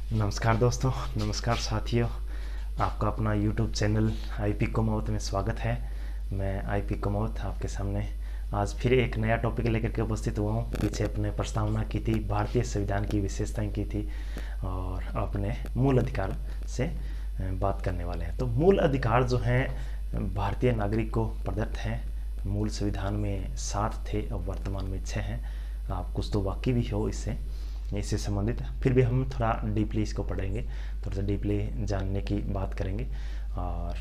नमस्कार दोस्तों, नमस्कार साथियों। आपका अपना YouTube चैनल आईपी कुमावत में स्वागत है। मैं आईपी कुमावत आपके सामने आज फिर एक नया टॉपिक लेकर के उपस्थित हुआ हूँ। पीछे अपने प्रस्तावना की थी, भारतीय संविधान की विशेषताएं की थी और अपने मूल अधिकार से बात करने वाले हैं। तो मूल अधिकार जो हैं भारतीय नागरिक को प्रदत्त हैं। मूल संविधान में 7 थे, अब वर्तमान में 6 हैं। आप कुछ तो वाकिफ भी हो इससे संबंधित, फिर भी हम थोड़ा डीपली इसको पढ़ेंगे, थोड़ा सा डीपली जानने की बात करेंगे। और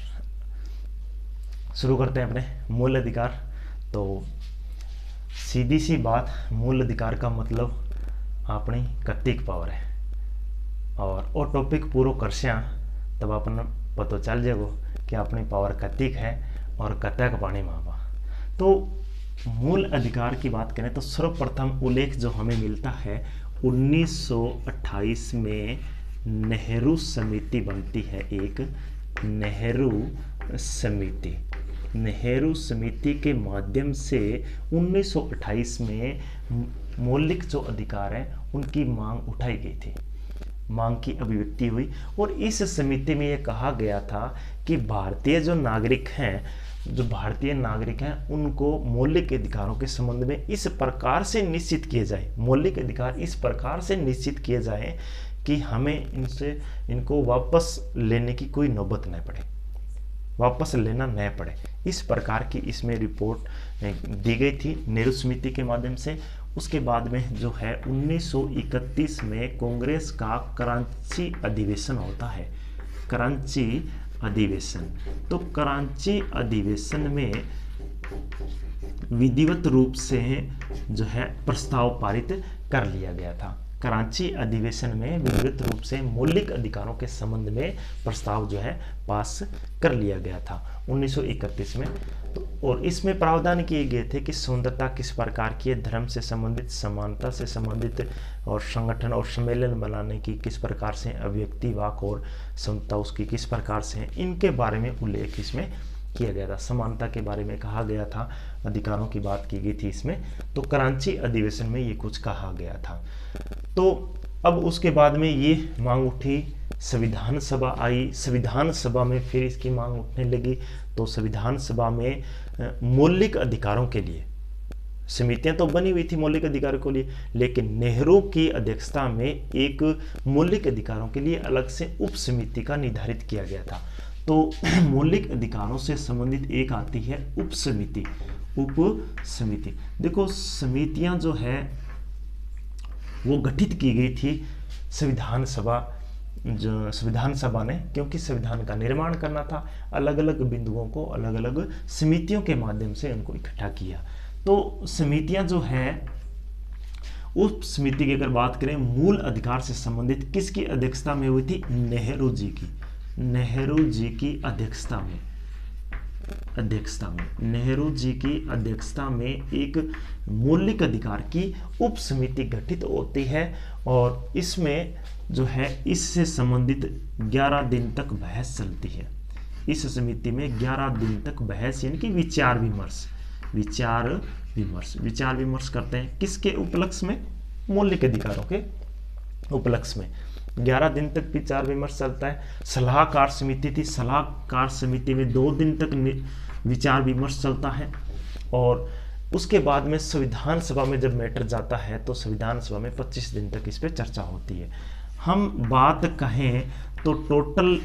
शुरू करते हैं अपने मूल अधिकार। तो सीधी सी बात, मूल अधिकार का मतलब अपनी कत्तिक पावर है। और वो टॉपिक पूरा करस्या तब अपन पता चल जाएगो कि अपनी पावर कत्तिक है और कत्तक पानी मापा। तो मूल अधिकार की बात करें तो सर्वप्रथम उल्लेख जो हमें मिलता है 1928 में नेहरू समिति बनती है। एक नेहरू समिति के माध्यम से 1928 में मौलिक जो अधिकार है उनकी मांग उठाई गई थी, मांग की अभिव्यक्ति हुई। और इस समिति में यह कहा गया था कि भारतीय नागरिक हैं उनको मौलिक अधिकारों के संबंध में इस प्रकार से निश्चित किए जाए, मौलिक अधिकार इस प्रकार से निश्चित किए जाए कि हमें इनको वापस लेने की कोई नौबत न पड़े, वापस लेना न पड़े। इस प्रकार की इसमें रिपोर्ट दी गई थी नेहरू समिति के माध्यम से। उसके बाद में जो है 1931 में कांग्रेस का कराची अधिवेशन होता है, कराची अधिवेशन। तो कराची अधिवेशन में विधिवत रूप से जो है प्रस्ताव पारित कर लिया गया था। कराची अधिवेशन में विधिवत रूप से मौलिक अधिकारों के संबंध में प्रस्ताव जो है पास कर लिया गया था 1931 में। तो और इसमें प्रावधान किए गए थे कि स्वतंत्रता किस प्रकार की है, धर्म से संबंधित, समानता से संबंधित और संगठन और सम्मेलन बनाने की किस प्रकार से, अभिव्यक्ति वाक और स्वतंत्रता उसकी किस प्रकार से है, इनके बारे में उल्लेख इसमें किया गया था। समानता के बारे में कहा गया था, अधिकारों की बात की गई थी इसमें। तो कराची अधिवेशन में ये कुछ कहा गया था। तो अब उसके बाद में ये मांग उठी, संविधान सभा आई, संविधान सभा में फिर इसकी मांग उठने लगी। तो संविधान सभा में मौलिक अधिकारों के लिए समितियां तो बनी हुई थी मौलिक अधिकारों के लिए, लेकिन नेहरू की अध्यक्षता में एक मौलिक अधिकारों के लिए अलग से उप समिति का निर्धारित किया गया था। तो मौलिक अधिकारों से संबंधित एक आती है उप समिति। देखो समितियां जो है वो गठित की गई थी संविधान सभा ने, क्योंकि संविधान का निर्माण करना था। अलग अलग बिंदुओं को अलग अलग समितियों के माध्यम से उनको इकट्ठा किया। तो समितियां जो है, उस समिति की अगर बात करें मूल अधिकार से संबंधित किसकी अध्यक्षता में हुई थी, नेहरू जी की अध्यक्षता में नेहरू जी की अध्यक्षता में एक मौलिक अधिकार की उप समिति गठित होती है। और इसमें जो है इससे संबंधित 11 दिन तक बहस चलती है। इस समिति में 11 दिन तक बहस यानी कि विचार विमर्श करते हैं। किसके उपलक्ष्य में, मौलिक अधिकारों के उपलक्ष्य में 11 दिन तक विचार विमर्श चलता है। सलाहकार समिति थी, सलाहकार समिति में 2 दिन तक विचार विमर्श चलता है। और उसके बाद में संविधान सभा में जब मैटर जाता है तो संविधान सभा में 25 दिन तक इस पर चर्चा होती है। हम बात कहें तो टोटल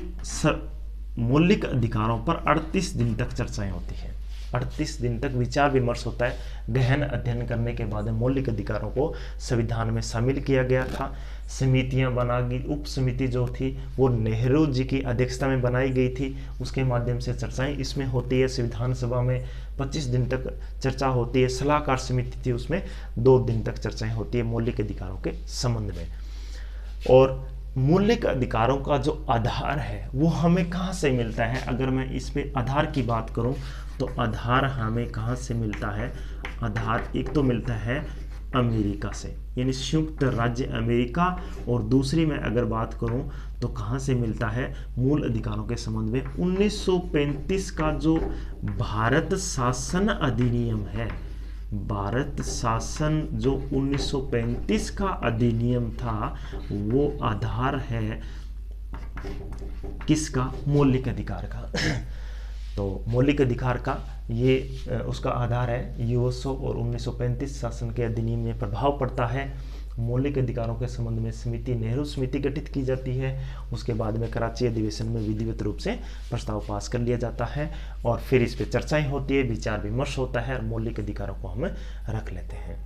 मौलिक अधिकारों पर 38 दिन तक चर्चाएं होती है, 38 दिन तक विचार विमर्श होता है। गहन अध्ययन करने के बाद मौलिक अधिकारों को संविधान में शामिल किया गया था। समितियां बना गई, उप समिति जो थी वो नेहरू जी की अध्यक्षता में बनाई गई थी। उसके माध्यम से चर्चाएं इसमें होती है। संविधान सभा में 25 दिन तक चर्चा होती है। सलाहकार समिति थी, उसमें 2 दिन तक चर्चाएं होती है मौलिक अधिकारों के संबंध में। और मौलिक अधिकारों का जो आधार है वो हमें कहाँ से मिलता है, अगर मैं इस पे आधार की बात करूं तो आधार हमें कहाँ से मिलता है। आधार एक तो मिलता है अमेरिका से, यानी संयुक्त राज्य अमेरिका, और दूसरी मैं अगर बात करूं तो कहाँ से मिलता है मूल अधिकारों के संबंध में 1935 का जो भारत शासन अधिनियम है, भारत शासन जो 1935 का अधिनियम था वो आधार है किसका? मौलिक अधिकार का। तो मौलिक अधिकार का ये उसका आधार है यूएसओ और 1935 शासन के अधिनियम में प्रभाव पड़ता है। मौलिक अधिकारों के संबंध में समिति, नेहरू समिति गठित की जाती है। उसके बाद में कराची अधिवेशन में विधिवत रूप से प्रस्ताव पास कर लिया जाता है और फिर इस पे चर्चाएं होती है, विचार विमर्श होता है और मौलिक अधिकारों को हम रख लेते हैं।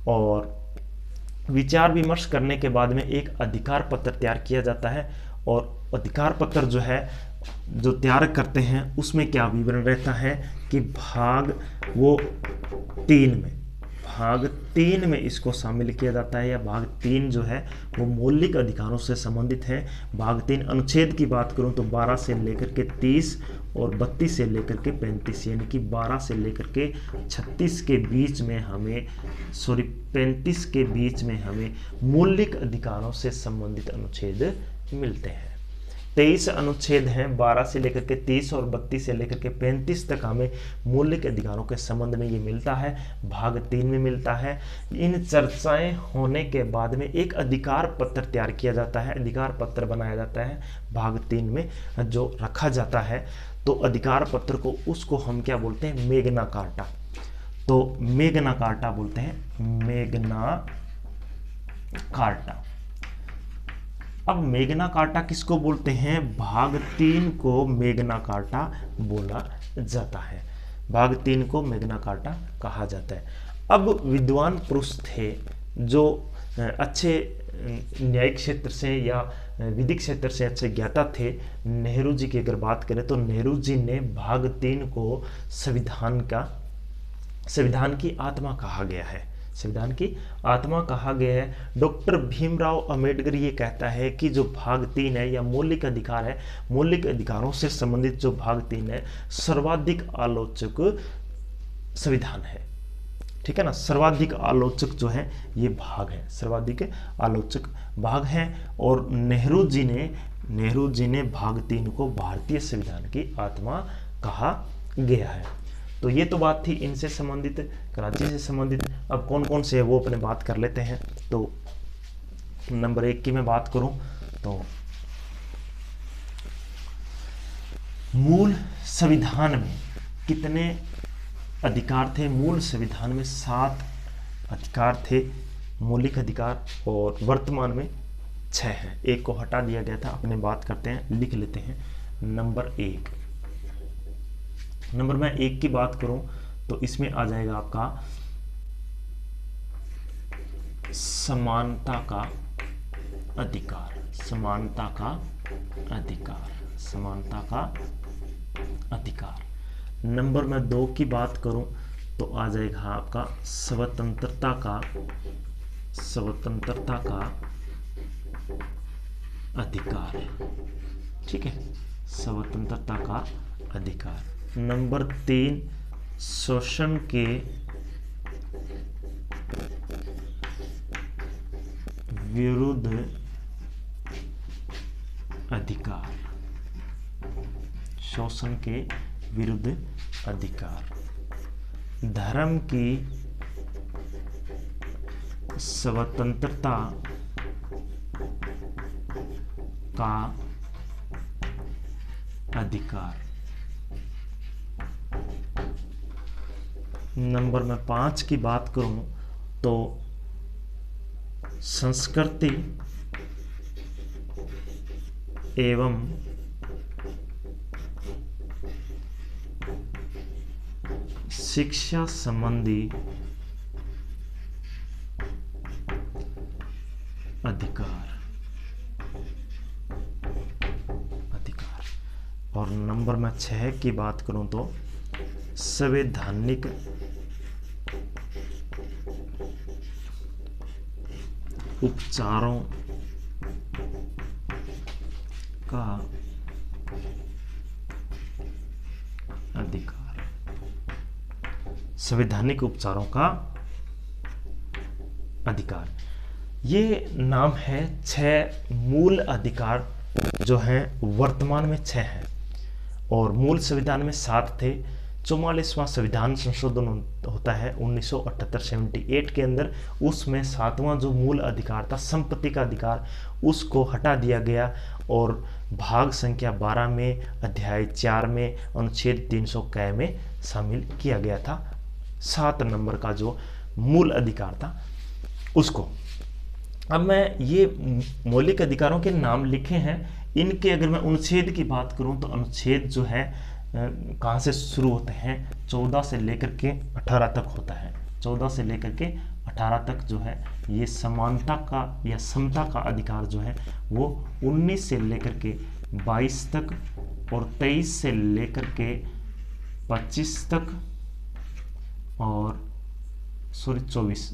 और विचार विमर्श करने के बाद में एक अधिकार पत्र तैयार किया जाता है और अधिकार पत्र जो है जो तैयार करते हैं उसमें क्या विवरण रहता है कि भाग 3 में इसको शामिल किया जाता है, या भाग 3 जो है वो मौलिक अधिकारों से संबंधित है। भाग 3 अनुच्छेद की बात करूं तो 12 से लेकर के 30 और 32 से लेकर के 35, यानी कि 12 से लेकर के 36 के बीच में हमें 35 के बीच में हमें मौलिक अधिकारों से संबंधित अनुच्छेद मिलते हैं। 23 अनुच्छेद हैं 12 से लेकर के 30 और 32 से लेकर के 35 तक हमें मौलिक अधिकारों के संबंध में ये मिलता है, भाग 3 में मिलता है। इन चर्चाएं होने के बाद में एक अधिकार पत्र तैयार किया जाता है, अधिकार पत्र बनाया जाता है भाग 3 में जो रखा जाता है। तो अधिकार पत्र को उसको हम क्या बोलते हैं? मेगना कार्टा। तो मेगना कार्टा बोलते हैं, मेगना कार्टा। अब मेगना कार्टा किसको बोलते हैं? भाग 3 को मेगना कार्टा बोला जाता है, भाग 3 को मेगना कार्टा कहा जाता है। अब विद्वान पुरुष थे जो अच्छे न्यायिक क्षेत्र से या विधिक क्षेत्र से अच्छे ज्ञाता थे। नेहरू जी की अगर बात करें तो नेहरू जी ने भाग 3 को संविधान की आत्मा कहा गया है, संविधान की आत्मा कहा गया है। डॉक्टर भीमराव अंबेडकर ये कहता है कि जो भाग 3 है या मौलिक अधिकार है, मौलिक अधिकारों से संबंधित जो भाग 3 है सर्वाधिक आलोचक संविधान है, ठीक है ना। सर्वाधिक आलोचक जो है ये भाग है, सर्वाधिक आलोचक भाग है। और नेहरू जी ने भाग 3 को भारतीय संविधान की आत्मा कहा गया है। तो ये तो बात थी इनसे संबंधित, कराची से संबंधित। अब कौन कौन से है वो अपने बात कर लेते हैं। तो नंबर 1 की मैं बात करूं तो मूल संविधान में कितने अधिकार थे? मूल संविधान में 7 अधिकार थे, मौलिक अधिकार, और वर्तमान में 6 हैं। एक को हटा दिया गया था, अपने बात करते हैं, लिख लेते हैं। नंबर 1 मैं 1 की बात करूं तो इसमें आ जाएगा आपका समानता का अधिकार, समानता का अधिकार, समानता का अधिकार। नंबर मैं 2 की बात करूं तो आ जाएगा आपका स्वतंत्रता का अधिकार, ठीक है, स्वतंत्रता का अधिकार। नंबर 3 शोषण के विरुद्ध अधिकार, शोषण के विरुद्ध अधिकार। धर्म की स्वतंत्रता का अधिकार। नंबर में 5 की बात करूं तो संस्कृति एवं शिक्षा संबंधी अधिकार। और नंबर में 6 की बात करूं तो संवैधानिक उपचारों का अधिकार, संवैधानिक उपचारों का अधिकार। ये नाम है 6 मूल अधिकार जो हैं, वर्तमान में 6 हैं और मूल संविधान में 7 थे। 44वां संविधान संशोधन होता है 1978 के अंदर, उसमें 7वां जो मूल अधिकार था संपत्ति का अधिकार, उसको हटा दिया गया और भाग संख्या 12 में अध्याय 4 में अनुच्छेद 300 क में शामिल किया गया था। 7 नंबर का जो मूल अधिकार था उसको। अब मैं ये मौलिक अधिकारों के नाम लिखे हैं, इनके अगर मैं अनुच्छेद की बात करूं तो अनुच्छेद जो है कहाँ से शुरू होते हैं, 14 से लेकर के 18 तक होता है। 14 से लेकर के 18 तक जो है ये समानता का या समता का अधिकार जो है वो 19 से लेकर के 22 तक और 23 से लेकर के 25 तक और 24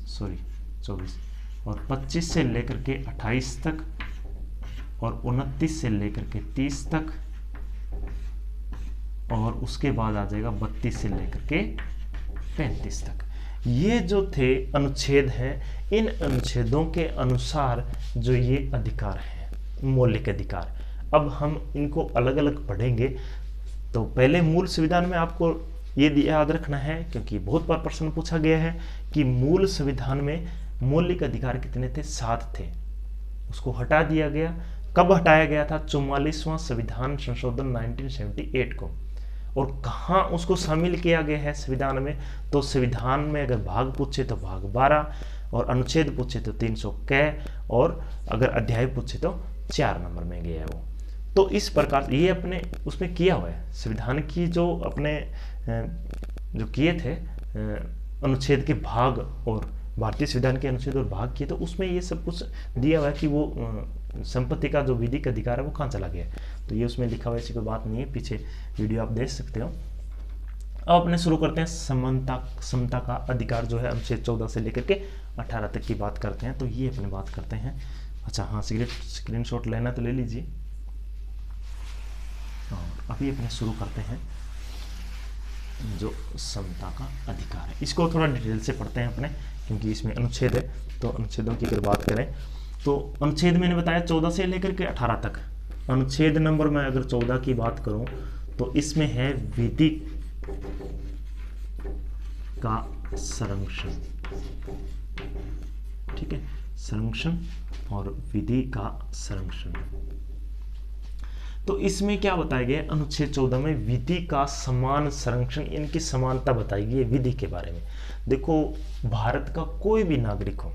और 25 से लेकर के 28 तक और 29 से लेकर के 30 तक और उसके बाद आ जाएगा 32 से लेकर के 35 तक। ये जो थे अनुच्छेद हैं, इन अनुच्छेदों के अनुसार जो ये अधिकार हैं मौलिक अधिकार, अब हम इनको अलग अलग पढ़ेंगे। तो पहले मूल संविधान में आपको ये याद रखना है, क्योंकि बहुत बार प्रश्न पूछा गया है कि मूल संविधान में मौलिक अधिकार कितने थे, 7 थे, उसको हटा दिया गया। कब हटाया गया था, 44वां संविधान संशोधन 1978 को। और कहाँ उसको शामिल किया गया है संविधान में, तो संविधान में अगर भाग पूछे तो भाग 12 और अनुच्छेद पूछे तो 300 क और अगर अध्याय पूछे तो 4 नंबर में गया है वो। तो इस प्रकार ये अपने उसमें किया हुआ है संविधान की जो अपने जो किए थे अनुच्छेद के भाग और भारतीय संविधान के अनुच्छेद और भाग किए, तो उसमें ये सब कुछ दिया हुआ है कि वो संपत्ति का जो विधिक अधिकार है वो कहाँ चला गया है। तो ये उसमें लिखा हुआ ऐसी कोई बात नहीं है, पीछे वीडियो आप देख सकते हो। अब अपने शुरू करते हैं समता का अधिकार जो है अनुच्छेद 14 से लेकर के 18 तक की बात करते हैं। तो ये अपने बात करते हैं। अच्छा हाँ, स्क्रीनशॉट लेना तो ले लीजिए। और अभी अपने शुरू करते हैं जो समता का अधिकार है, इसको थोड़ा डिटेल से पढ़ते हैं अपने, क्योंकि इसमें अनुच्छेद है। तो अनुच्छेदों की अगर बात करें तो अनुच्छेद मैंने बताया 14 से लेकर के 18 तक। अनुच्छेद नंबर में अगर 14 की बात करूं तो इसमें है विधि का संरक्षण, ठीक है, संरक्षण और विधि का संरक्षण। तो इसमें क्या बताया गया, अनुच्छेद 14 में विधि का समान संरक्षण, इनकी समानता बताई गई है विधि के बारे में। देखो, भारत का कोई भी नागरिक हो,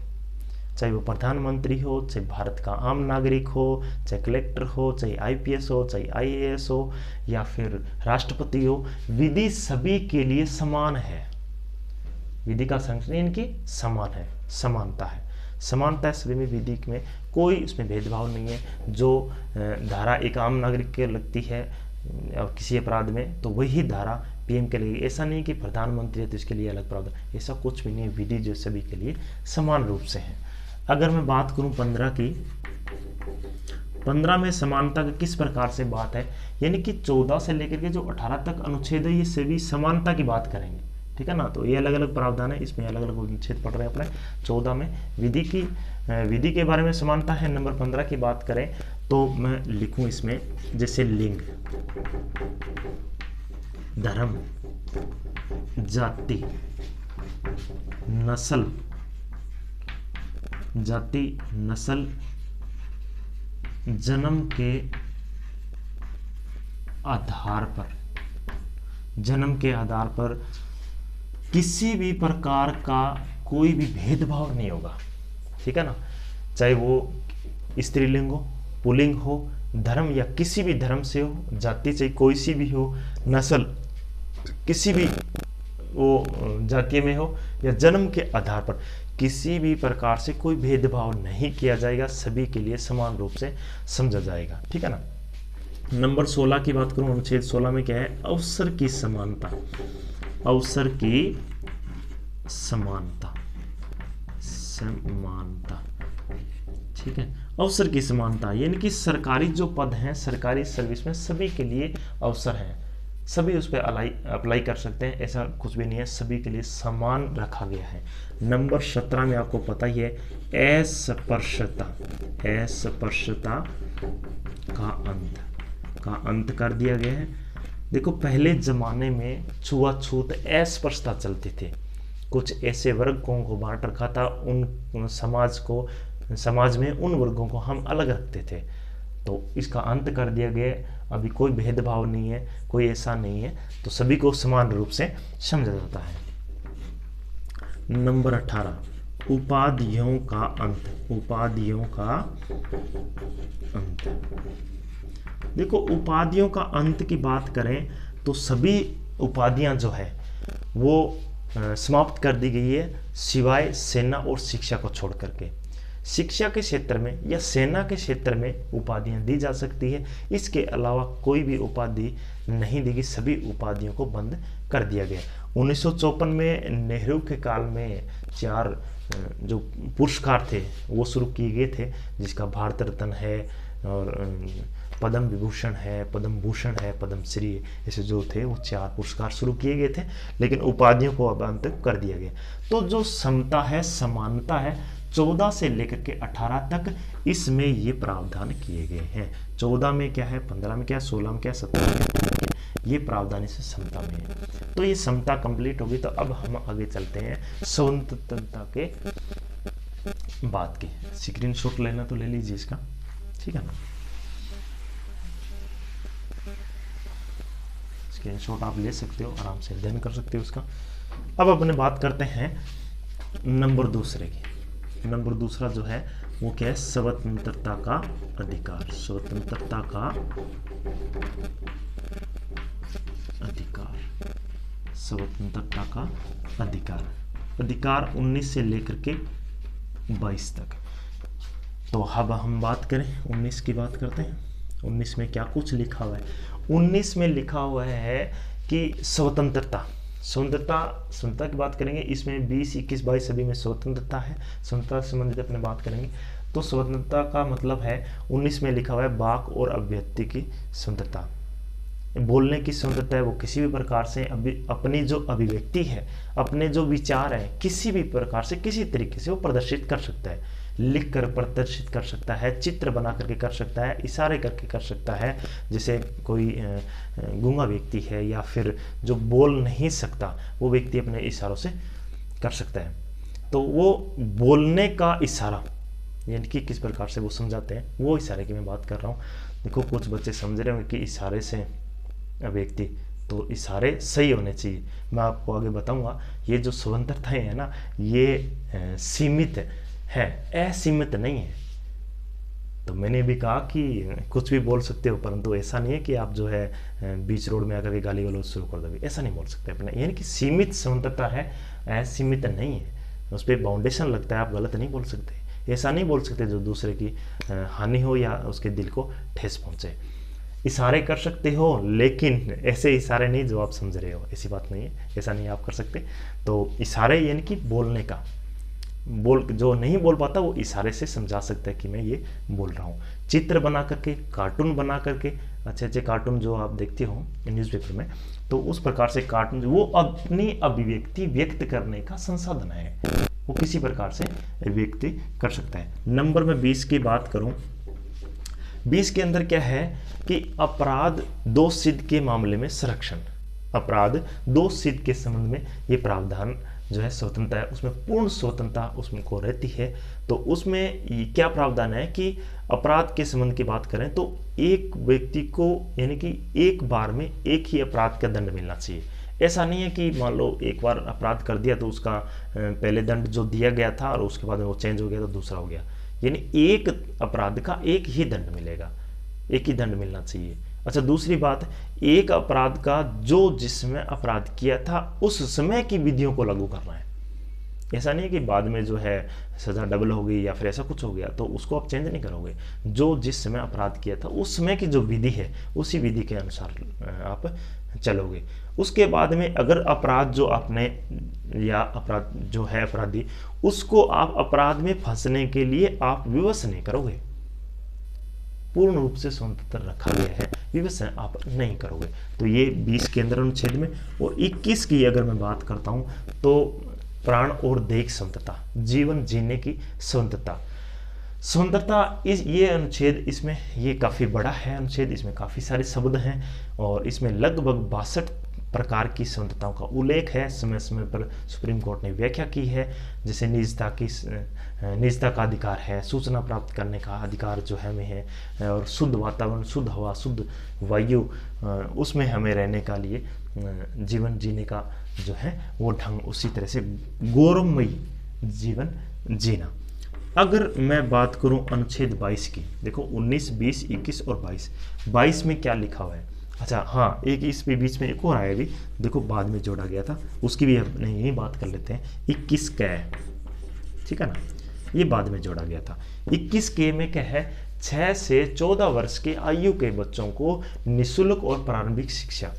चाहे वो प्रधानमंत्री हो, चाहे भारत का आम नागरिक हो, चाहे कलेक्टर हो, चाहे आईपीएस हो, चाहे आईएएस हो या फिर राष्ट्रपति हो, विधि सभी के लिए समान है। विधि का संरक्षण इनकी समान है, समानता है, समानता है सभी में, विधि में कोई उसमें भेदभाव नहीं है। जो धारा एक आम नागरिक के लगती है और किसी अपराध में, तो वही धारा पीएम के लिए। ऐसा नहीं कि प्रधानमंत्री है तो इसके लिए अलग प्रावधान, ऐसा कुछ भी नहीं है। विधि जो सभी के लिए समान रूप से है। अगर मैं बात करूं 15 की, 15 में समानता का किस प्रकार से बात है, यानी कि 14 से लेकर के जो 18 तक अनुच्छेद है, ये सभी समानता की बात करेंगे, ठीक है ना। तो ये अलग अलग प्रावधान है, इसमें अलग अलग अनुच्छेद पढ़ रहे हैं अपने। 14 में विधि के बारे में समानता है। नंबर 15 की बात करें तो मैं लिखूं इसमें, जैसे लिंग, धर्म, जाति, नस्ल, जन्म के आधार पर किसी भी प्रकार का कोई भी भेदभाव नहीं होगा, ठीक है ना। चाहे वो स्त्रीलिंग हो, पुल्लिंग हो, धर्म या किसी भी धर्म से हो, जाति चाहे कोई सी भी हो, नस्ल किसी भी वो जाति में हो, या जन्म के आधार पर किसी भी प्रकार से कोई भेदभाव नहीं किया जाएगा, सभी के लिए समान रूप से समझा जाएगा, ठीक है ना। नंबर 16 की बात करूं, अनुच्छेद 16 में क्या है, अवसर की समानता, अवसर की समानता, ठीक है। अवसर की समानता यानी कि सरकारी जो पद हैं, सरकारी सर्विस में सभी के लिए अवसर हैं, सभी उस पर अप्लाई कर सकते हैं, ऐसा कुछ भी नहीं है, सभी के लिए समान रखा गया है। नंबर 17 में आपको पता ही है, अस्पृश्यता का अंत कर दिया गया है। देखो पहले जमाने में छुआछूत अस्पृश्यता चलती थी, कुछ ऐसे वर्गों को बांट रखा था, उन समाज में उन वर्गों को हम अलग रखते थे। तो इसका अंत कर दिया गया, अभी कोई भेदभाव नहीं है, कोई ऐसा नहीं है, तो सभी को समान रूप से समझा जाता है। नंबर 18, उपाधियों का अंत। उपाधियों का अंत। देखो उपाधियों का अंत की बात करें तो सभी उपाधियां जो है वो समाप्त कर दी गई है, सिवाय सेना और शिक्षा को छोड़ करके। शिक्षा के क्षेत्र में या सेना के क्षेत्र में उपाधियां दी जा सकती है, इसके अलावा कोई भी उपाधि नहीं दी गई, सभी उपाधियों को बंद कर दिया गया। 1954 में नेहरू के काल में 4 जो पुरस्कार थे वो शुरू किए गए थे, जिसका भारत रत्न है और पद्म विभूषण है, पद्म भूषण है, पद्म श्री, ऐसे जो थे वो 4 पुरस्कार शुरू किए गए थे, लेकिन उपाधियों को अब अंत कर दिया गया। तो जो समता है, समानता है, 14 से लेकर के 18 तक इसमें ये प्रावधान किए गए हैं। 14 में क्या है, 15 में क्या है, 16 में क्या है, 17 में क्या है, ये प्रावधान इसे समता में है। तो ये समता कंप्लीट होगी। तो अब हम आगे चलते हैं स्वतंत्रता के बात की। स्क्रीनशॉट लेना तो ले लीजिए इसका, ठीक है ना। स्क्रीनशॉट आप ले सकते हो, आराम से अध्ययन कर सकते हो उसका। अब अपने बात करते हैं नंबर दूसरे की। नंबर दूसरा जो है वो क्या है, स्वतंत्रता का अधिकार। स्वतंत्रता का अधिकार। स्वतंत्रता का अधिकार। अधिकार 19 से लेकर के 22 तक। तो अब हम बात करें 19 की बात करते हैं। 19 में क्या कुछ लिखा हुआ है। 19 में लिखा हुआ है कि स्वतंत्रता की बात करेंगे। इसमें 20, 21, 22 सभी में स्वतंत्रता है। स्वतंत्रता से संबंधित अपने बात करेंगे तो स्वतंत्रता का मतलब है, 19 में लिखा हुआ है वाक और अभिव्यक्ति की स्वतंत्रता। बोलने की स्वतंत्रता है, वो किसी भी प्रकार से अपनी जो अभिव्यक्ति है, अपने जो विचार हैं, किसी भी प्रकार से किसी तरीके से वो प्रदर्शित कर सकता है। लिख कर प्रदर्शित कर सकता है, चित्र बना करके कर सकता है, इशारे करके कर सकता है। जैसे कोई गूंगा व्यक्ति है या फिर जो बोल नहीं सकता वो व्यक्ति अपने इशारों से कर सकता है। तो वो बोलने का इशारा यानी कि किस प्रकार से वो समझाते हैं, वो इशारे की मैं बात कर रहा हूँ। देखो कुछ बच्चे समझ रहे होंगे कि इशारे से व्यक्ति, तो इशारे सही होने चाहिए। मैं आपको आगे बताऊंगा। ये जो स्वतंत्रताएं है ना, ये सीमित है, असीमित नहीं है। तो मैंने भी कहा कि कुछ भी बोल सकते हो, परंतु ऐसा नहीं है कि आप जो है बीच रोड में आकर के गाली गलौज शुरू कर दोगे, ऐसा नहीं बोल सकते अपने। यानी कि सीमित स्वतंत्रता है, असीमित नहीं है। उस पर बाउंडेशन लगता है, आप गलत नहीं बोल सकते। ऐसा नहीं बोल सकते जो दूसरे की हानि हो या उसके दिल को ठेस पहुंचे। इशारे कर सकते हो, लेकिन ऐसे इशारे नहीं जो आप समझ रहे हो, ऐसी बात नहीं है, ऐसा नहीं आप कर सकते। तो इशारे यानी कि बोलने का, जो नहीं बोल पाता वो इशारे से समझा सकता है कि मैं ये बोल रहा हूँ। चित्र बना करके, कार्टून बना करके, अच्छे अच्छे कार्टून जो आप देखते हो न्यूज़पेपर में, तो उस प्रकार से कार्टून वो अपनी अभिव्यक्ति व्यक्त करने का संसाधन है, वो किसी प्रकार से व्यक्त कर सकता है। नंबर में 20 की बात करूं, 20 के अंदर क्या है कि अपराध दोष सिद्ध के मामले में संरक्षण। अपराध दोष सिद्ध के संबंध में ये प्रावधान जो है स्वतंत्रता है, उसमें पूर्ण स्वतंत्रता उसमें को रहती है। तो उसमें क्या प्रावधान है कि अपराध के संबंध की बात करें तो एक व्यक्ति को यानी कि एक बार में एक ही अपराध का दंड मिलना चाहिए। ऐसा नहीं है कि मान लो एक बार अपराध कर दिया तो उसका पहले दंड जो दिया गया था और उसके बाद में वो चेंज हो गया तो दूसरा हो गया। यानी एक अपराध का एक ही दंड मिलेगा, एक ही दंड मिलना चाहिए। अच्छा, दूसरी बात, एक अपराध का जो जिसमें अपराध किया था उस समय की विधियों को लागू करना है। ऐसा नहीं है कि बाद में जो है सजा डबल हो गई या फिर ऐसा कुछ हो गया तो उसको आप चेंज नहीं करोगे। जो जिस समय अपराध किया था उस समय की जो विधि है उसी विधि के अनुसार आप चलोगे। उसके बाद में अगर अपराध जो आपने या अपराध जो है अपराधी, उसको आप अपराध में फंसने के लिए आप विवश नहीं करोगे। पूर्ण रूप से स्वतंत्र रखा गया है, विवश आप नहीं करोगे। तो ये 20 के अंदर अनुच्छेद में। और 21 की अगर मैं बात करता हूं तो प्राण और देह स्वतंत्रता, जीवन जीने की स्वतंत्रता। स्वतंत्रता इस ये अनुच्छेद, इसमें ये काफ़ी बड़ा है अनुच्छेद, इसमें काफ़ी सारे शब्द हैं और इसमें लगभग 62 प्रकार की स्वतंत्रताओं का उल्लेख है। समय समय पर सुप्रीम कोर्ट ने व्याख्या की है, जैसे निजता का अधिकार है, सूचना प्राप्त करने का अधिकार जो है हमें है, और शुद्ध वातावरण, शुद्ध हवा, शुद्ध वायु, उसमें हमें रहने का लिए जीवन जीने का जो है वो ढंग, उसी तरह से गौरवमयी जीवन जीना। अगर मैं बात करूं अनुच्छेद 22 की, देखो 19, 20, 21 और 22 में क्या लिखा हुआ है। अच्छा हाँ, एक इस पे बीच में एक और आया भी, देखो बाद में जोड़ा गया था, उसकी भी अपने यही बात कर लेते हैं। 21 कै, ठीक है ना, ये बाद में जोड़ा गया था। 21 के में क्या है, 6 से 14 वर्ष के आयु के बच्चों को निःशुल्क और प्रारंभिक शिक्षा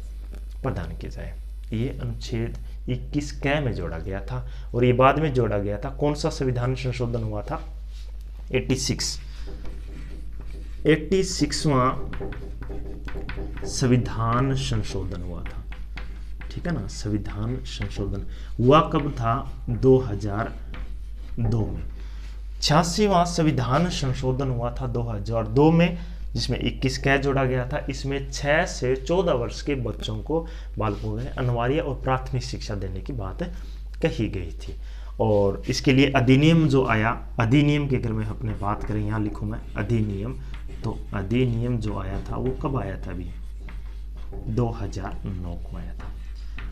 प्रदान की जाए। ये अनुच्छेद 21 कै में जोड़ा गया था और ये बाद में जोड़ा गया था। कौन सा संविधान संशोधन हुआ था? 86वां संविधान संशोधन हुआ था, ठीक है ना। संविधान संशोधन हुआ कब था? 2002 में। 86वां संविधान संशोधन हुआ था 2002 में, जिसमें 21 कै जोड़ा गया था। इसमें 6 से 14 वर्ष के बच्चों को, बालकों में अनिवार्य और प्राथमिक शिक्षा देने की बात कही गई थी। और इसके लिए अधिनियम जो आया, अधिनियम की अगर मैं अपने बात करें, यहाँ लिखूँ मैं अधिनियम, तो अधिनियम जो आया था वो कब आया था? अभी 2009 को आया था।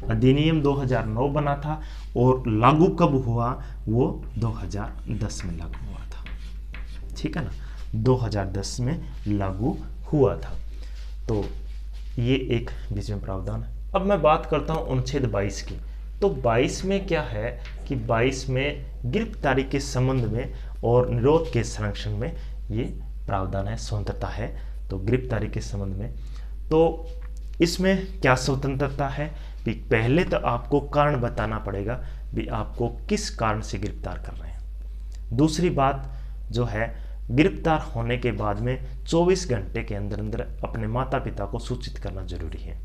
अधिनियम 2009 बना था और लागू कब हुआ? वो 2010 में लागू हुआ था, ठीक है ना, 2010 में लागू हुआ था। तो ये एक बीच में प्रावधान है। अब मैं बात करता हूँ अनुच्छेद 22 की। तो 22 में क्या है कि 22 में गिरफ्तारी के संबंध में और निरोध के संरक्षण में ये प्रावधान है, स्वतंत्रता है। तो गिरफ्तारी के संबंध में तो इसमें क्या स्वतंत्रता है कि पहले तो आपको कारण बताना पड़ेगा भी आपको किस कारण से गिरफ्तार कर रहे हैं। दूसरी बात जो है, गिरफ्तार होने के बाद में 24 घंटे के अंदर अंदर अपने माता पिता को सूचित करना जरूरी है।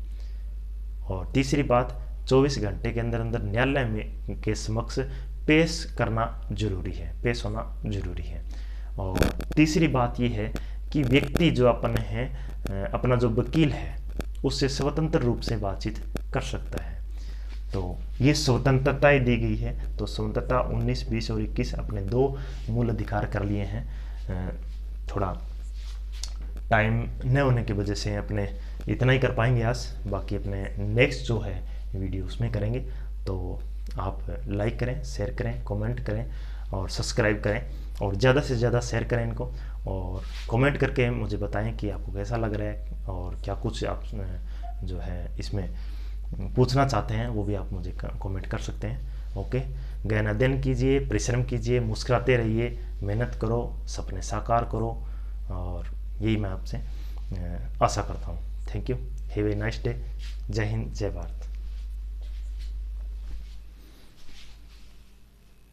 और तीसरी बात, 24 घंटे के अंदर अंदर न्यायालय में के समक्ष पेश करना जरूरी है, पेश होना जरूरी है। और तीसरी बात यह है कि व्यक्ति जो अपन है, अपना जो वकील है, उससे स्वतंत्र रूप से बातचीत कर सकता है। तो ये स्वतंत्रताएं दी गई है। तो स्वतंत्रता 19, 20 और 21 अपने 2 मूल अधिकार कर लिए हैं। थोड़ा टाइम न होने की वजह से अपने इतना ही कर पाएंगे आज, बाकी अपने नेक्स्ट जो है वीडियो उसमें करेंगे। तो आप लाइक करें, शेयर करें, कमेंट करें और सब्सक्राइब करें और ज़्यादा से ज़्यादा शेयर करें इनको, और कमेंट करके मुझे बताएं कि आपको कैसा लग रहा है और क्या कुछ आप जो है इसमें पूछना चाहते हैं, वो भी आप मुझे कमेंट कर सकते हैं। ओके, गहन अध्ययन कीजिए, परिश्रम कीजिए, मुस्कुराते रहिए, मेहनत करो, सपने साकार करो, और यही मैं आपसे आशा करता हूँ। Thank you, have a nice day. जय हिंद, जय भारत।